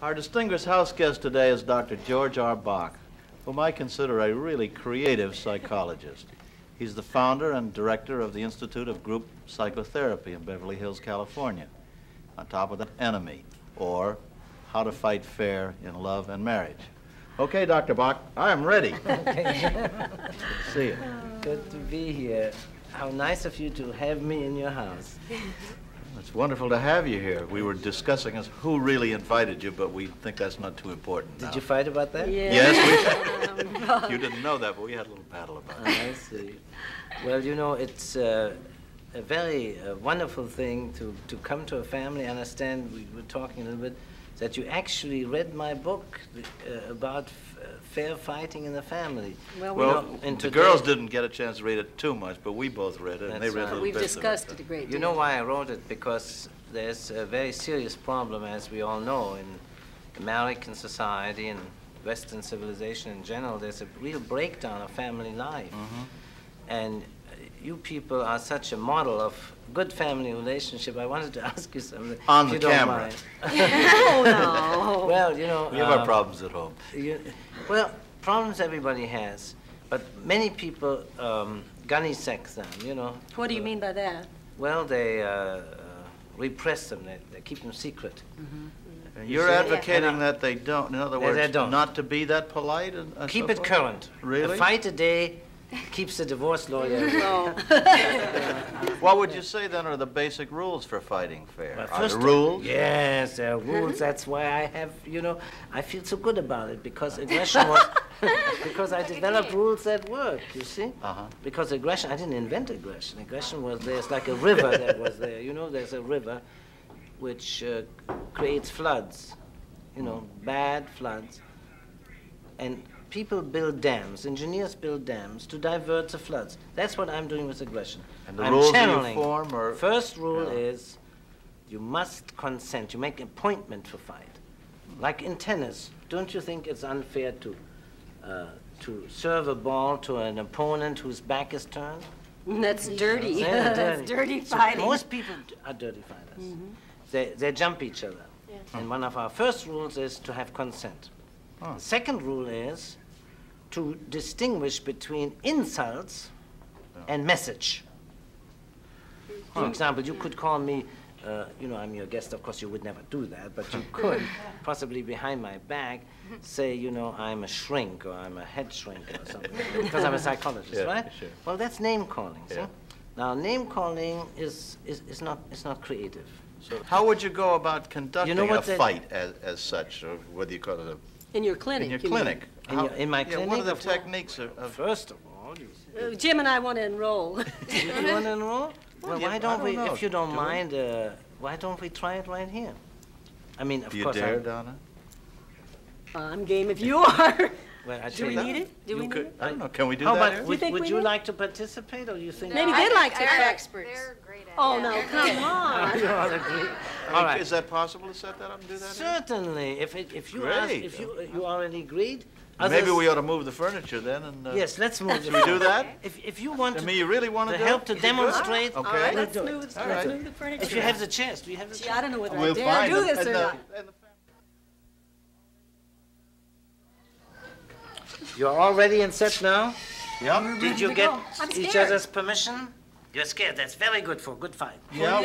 Our distinguished house guest today is Dr. George R. Bach, whom I consider a really creative psychologist. He's the founder and director of the Institute of Group Psychotherapy in Beverly Hills, California. On top of that, Enemy, or How to Fight Fair in Love and Marriage. Okay, Dr. Bach, I am ready. Okay. Good to see you. Good to be here. How nice of you to have me in your house. It's wonderful to have you here. We were discussing as who really invited you, but we think that's not too important now. Did you fight about that? Yeah. Yes, you didn't know that, but we had a little battle about it. I see. Well, you know, it's a very wonderful thing to come to a family. I understand we were talking a little bit that you actually read my book about fair fighting in the family. Well, the girls didn't get a chance to read it too much, but we both read it, and they read a little We've bit discussed it a great deal. You know why I wrote it? Because there's a very serious problem, as we all know, in American society and Western civilization in general. There's a real breakdown of family life. Mm-hmm. And you people are such a model of good family relationship. I wanted to ask you something. On if the you don't camera. mind. Oh, no. Well, you know. We have our problems at home. Well, problems everybody has, but many people gunny sex them, you know. What do you mean by that? Well, they repress them. They keep them secret. Mm-hmm. And you're advocating that they don't, in other words, they don't. not to be that polite? And Keep so it forth? current. Really? A fight a day keeps the divorce lawyer. No. What would you say, then, are the basic rules for fighting fair? Well, Are first there rules? Yes, there are rules. That's why I have, you know, I feel so good about it, because aggression was, because I developed rules that work, you see? Uh-huh. Because aggression, I didn't invent aggression. Aggression was there. It's like a river that was there. You know, there's a river which creates floods, you know, bad floods. And people build dams, engineers build dams to divert the floods. That's what I'm doing with aggression. And the I'm rules that you channeling. form are... First rule Yeah. is you must consent. You make an appointment for fight. Like in tennis, don't you think it's unfair to serve a ball to an opponent whose back is turned? That's dirty. Yeah, That's dirty So fighting. most people are dirty fighters. They jump each other. Yeah. And one of our first rules is to have consent. Oh. The second rule is to distinguish between insults and message. For example, you could call me, you know, I'm your guest, of course you would never do that, but you could possibly behind my back say, you know, I'm a shrink or I'm a head shrink or something, because I'm a psychologist, Yeah, right? sure. Well, that's name calling, see? Yeah. Now, name calling is not creative. So how would you go about conducting You know a what that- fight as such, or whether you call it a... In your clinic. In your you mean. clinic. In my Yeah, clinic, what are the of course. techniques of... First of all, Jim and I want to enroll. you want to enroll? Well, yeah, why I don't don't we, know. if you don't Do we? mind, why don't we try it right here? I mean, of Do you course. dare, Donna? I'm game if you are. Well, I Do tell we you, need it? Do You we need could- it? I don't know, can we do How that about, here? would, think would we you need- like to participate, or you think? Maybe they'd like to. They're experts. They're great at it. Oh, Yeah. no, come on. You all agree? I All mean, right. Is that possible to set that up and do that here? Certainly, if you ask, Great. if you already agreed. Maybe others- we ought to move the furniture then and... Yes, let's move. Should we do that? If you want I to, mean, you really want to to do help it? to Is it good? demonstrate, Okay. All right, we'll let's do move, it. All let's right. move the furniture. If you have the chance, do you have the Gee, chance? I don't know whether We'll I dare find do them. this or not. You're all ready and set now? Yeah, Did you to get go. I'm each scared. other's permission? You're scared. That's very good for a good fight. yeah,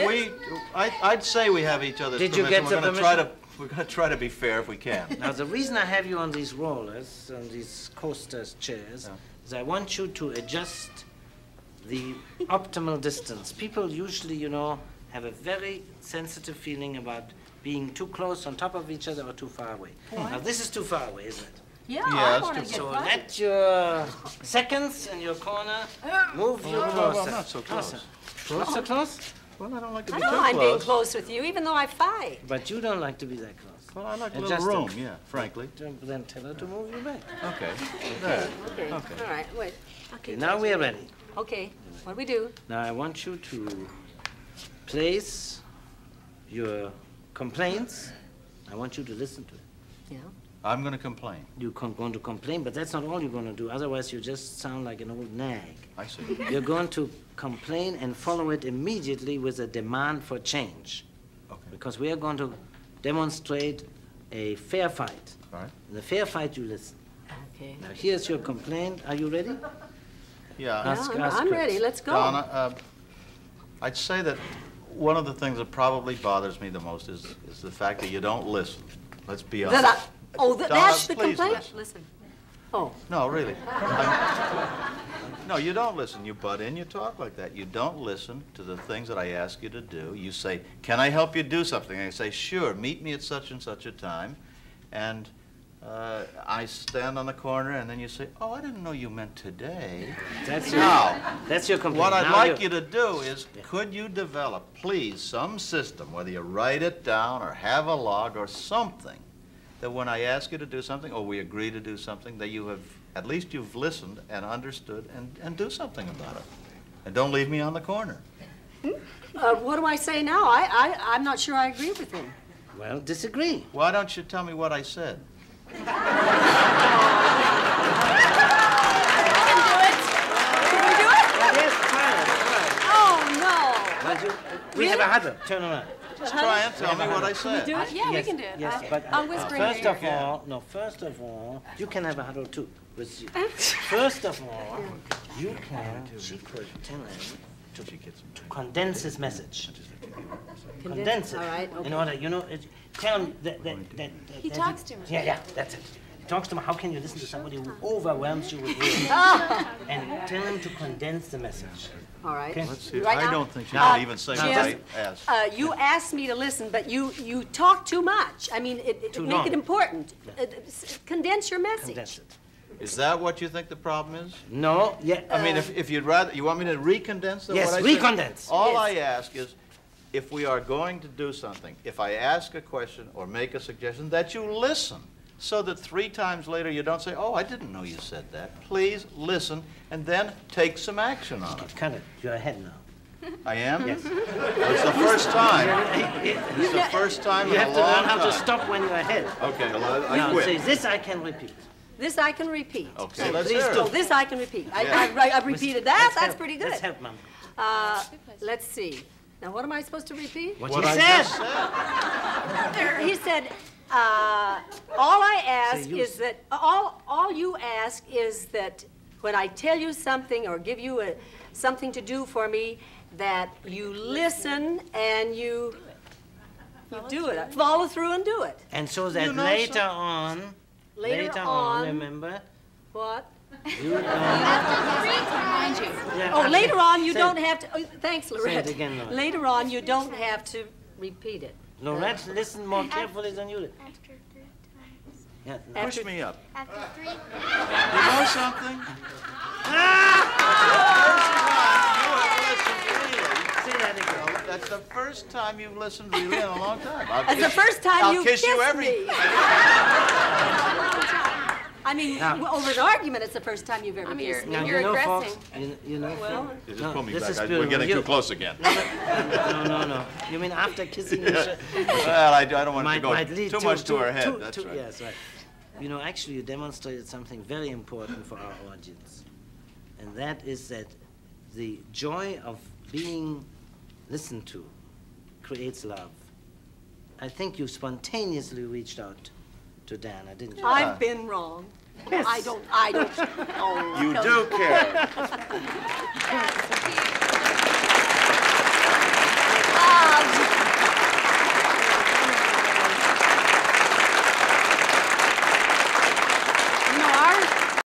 I'd say we have each other's Did you permission. get the We're going to try to be fair if we can. Now, the reason I have you on these rollers, on these coasters chairs, is I want you to adjust the optimal distance. People usually, you know, have a very sensitive feeling about being too close on top of each other or too far away. Now, this is too far away, isn't it? Yeah, Yeah, I it's want to too- get So fight. let your seconds in your corner move you well, closer. not so close. Not so close? Well, I don't like to I be don't too mind being close. close with you, even though I fight. But you don't like to be that close. Well, I like a Adjust little it. room, yeah, frankly. Then tell her to move you back. Okay. There. Okay. Okay. All right. Wait. Okay, now we are ready. Okay. What do we do? Now I want you to place your complaints. I want you to listen to it. Yeah. I'm going to complain. You're going to complain, but that's not all you're going to do. Otherwise, you just sound like an old nag. I see. You're going to complain and follow it immediately with a demand for change. Okay. Because we are going to demonstrate a fair fight. Right. In a fair fight, you listen. Okay. Now, here's your complaint. Are you ready? Yeah. Ask I'm Chris. ready. Let's go. Donna, I'd say that one of the things that probably bothers me the most is the fact that you don't listen. Let's be honest. Donna, That's the please complaint? listen. Oh, No, really. No, you don't listen. You butt in, you talk like that. You don't listen to the things that I ask you to do. You say, can I help you do something? And I say, sure, meet me at such and such a time. And I stand on the corner, and then you say, oh, I didn't know you meant today. That's your complaint. What I'd Now like you to do is, could you develop, please, some system, whether you write it down or have a log or something, that when I ask you to do something or we agree to do something, that you have, at least you've listened and understood and do something about it. And don't leave me on the corner. what do I say now? I'm not sure I agree with him. Well, disagree. Why don't you tell me what I said? Yes, try it. Oh, But we have a huddle. Turn around. Just try and tell me what I said. no. Do it? Yeah, Yes, we can do it. Yes, but I'll whisper in first your of all, you can have a huddle too. With you. First of all, she could tell him to condense his message. Condense it. All right, In order, tell him that He talks too much. Yeah, that's it. He talks to him. How can you listen to somebody who overwhelms you with words? And tell him to condense the message. All right. Okay. Let's see. Right I now? don't think she can even say what I Jim, asked. you asked me to listen, but you talk too much. I mean, Too make long. it important. Condense your message. Condense it. Is that what you think the problem is? No, yeah. I mean, if you'd rather, you want me to recondense Yes, what I said? recondense. All Yes. I ask is, if we are going to do something, if I ask a question or make a suggestion, that you listen, so that 3 times later you don't say, oh, I didn't know you said that. Please listen, and then take some action on it. Cut it. You're ahead now. I am? Yes. It's the first time. It's the first time You in a have to long learn how to time. stop when you're ahead. Okay, well, I Now say, quit. this I can repeat. This I can repeat. Okay, let's please hear So it. this I can repeat. Yeah. I've repeated that. Let's That's help. pretty good. Let's help, Mom. Let's see. Now, what am I supposed to repeat? What What you I said. just said. He said, all I ask Say you. is that, all you ask is that when I tell you something or give you something to do for me, that you listen and you do it. Follow through and do it. And so that You know later on, Later on- remember, What? you don't. Remind you. Yeah, Oh, after- later on, you say don't it. have to, thanks, Lorette. again, Lorette. Later on, you don't have to repeat it. Lorette, listen more carefully than you did. After 3 times. Yeah. Push me up. After 3. You know something? Say that again. That's the first time you've listened really in a long time. I'll That's the kiss you- first time I'll you kiss kissed you every. me. I mean, Now- over an argument, it's the first time you've ever I'm kissed here. me. Now, You're you know, aggressing. folks, you know, Well, You No, just pull me this back. is We're beautiful. getting You- too close again. no. You mean after kissing each other? Well, I don't want it to go Might lead too much to her head. That's right. Yes, right. You know, actually, you demonstrated something very important for our audience, and that is that the joy of being listened to creates love. I think you spontaneously reached out to Dana, didn't you? I've been wrong. I don't, oh. You do care. Yes.